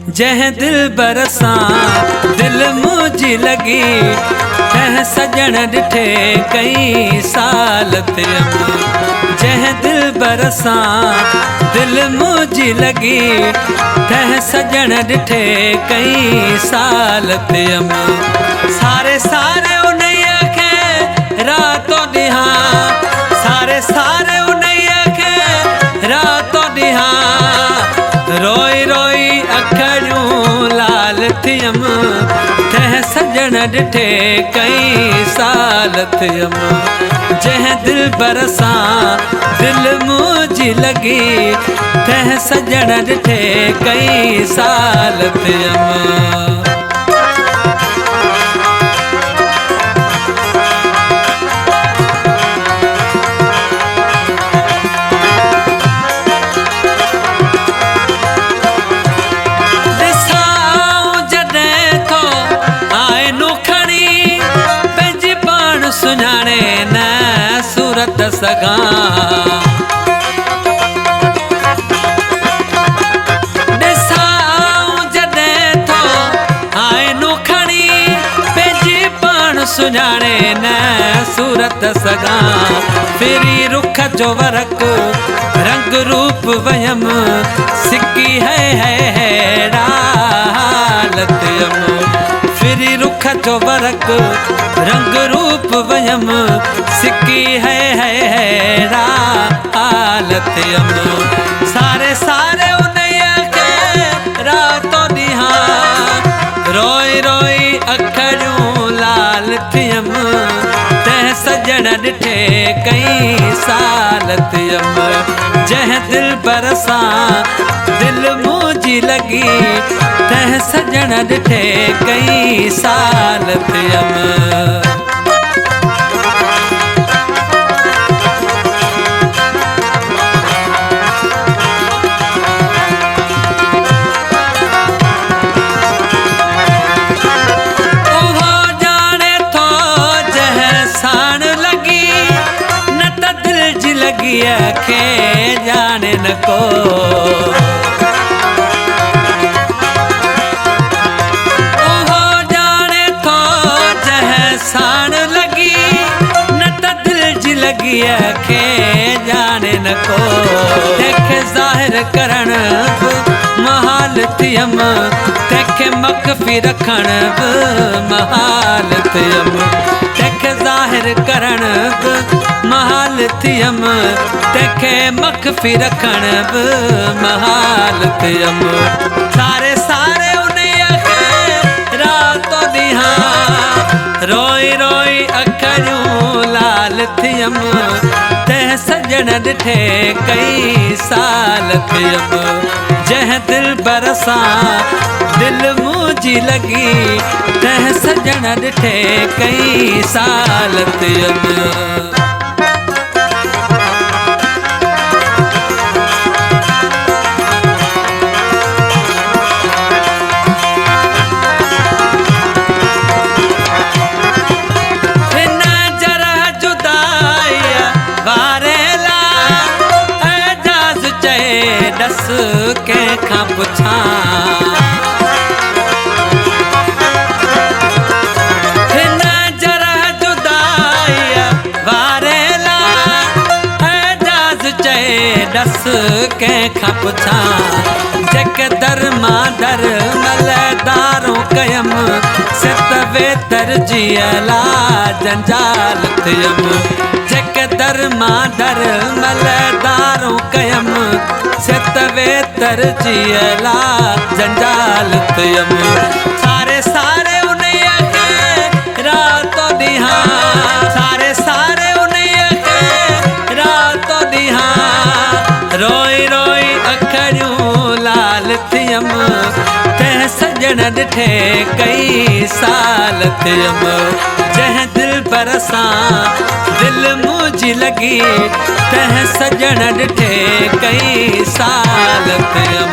जह दिल बरसां दिल मुझी लगी तह सजण ॾिठे कई साल थियम। जह दिल बरसां दिल मुझी लगी तह सजण ॾिठे कई साल थियम। सारे सारे उन्हीअ खे रातो ॾियां, सारे सारे उन्हीअ खे रातो ॾियां। रोई रोई अखियूं लाल थियम तह सजण ॾिठे कई साल थियम। जंहिं दिल बरसां दिल मुझी लगी तह सजण ॾिठे कई साल थियम। सुञाणे न सूरत सघां, ॾिसां जॾहिं थो आइनो खणी पंहिंजी पाण सुञाणे न सूरत सघां। फिरी रुख जो वरक रंग रूप वयम सिकी हैड़ा हालत यम। फिरी रुख जो वरक रंग रूप वयम सिकी हैड़ा हालत यम। सारे सारे उन्हीअ खे रातो ॾियां, रोई रोई अखियूं लाल थियम तह सजण ॾिठे कई साल थियम। जंहिं दिल बरसां दिल मुझी लगी तह सजण ॾिठे कई साल थियम। खे जाने न को, उहो जाने थो जह साण लगी न त दिल जी लॻीअ खे जाने न को। तंहिंखे ज़ाहिर करण बि महाल थियम तंहिंखे मख़फ़ी रखण बि महाल थियम। तंहिंखे ज़ाहिर करण बि महाल थियम तंहिंखे मख़फ़ी रखण बि महाल थियम। सारे सारे उन्हीअ खे रातो ॾियां, रोई रोई अखियूं लाल थियम तह सजण ॾिठे कई साल थियम। जंहिं दिल बरसां दिल मुझी लगी तह सजण ॾिठे कई साल थियम। दस कंहिंखां पुछां, हिन जरह जुदाईअ वारे लाइ एजाज़ चए दस कंहिंखां पुछां। जेके दर मां दर मलदारों कयम सित वेतर जीअला जंजाल थियम। जेके दर मां दर मलदारों कयम सित वेतर जीअला जंजाल थियम। सारे सारे उन्हीअ खे रातो ॾियां, सारे सारे उन्हीअ खे रातो ॾियां। रोई रोई अखियूं लाल थियम तह सजण ॾिठे कई साल थियम। जंहिं दिल बरसां दिल मुझी लगी तह सजण ॾिठे कई साल थियम।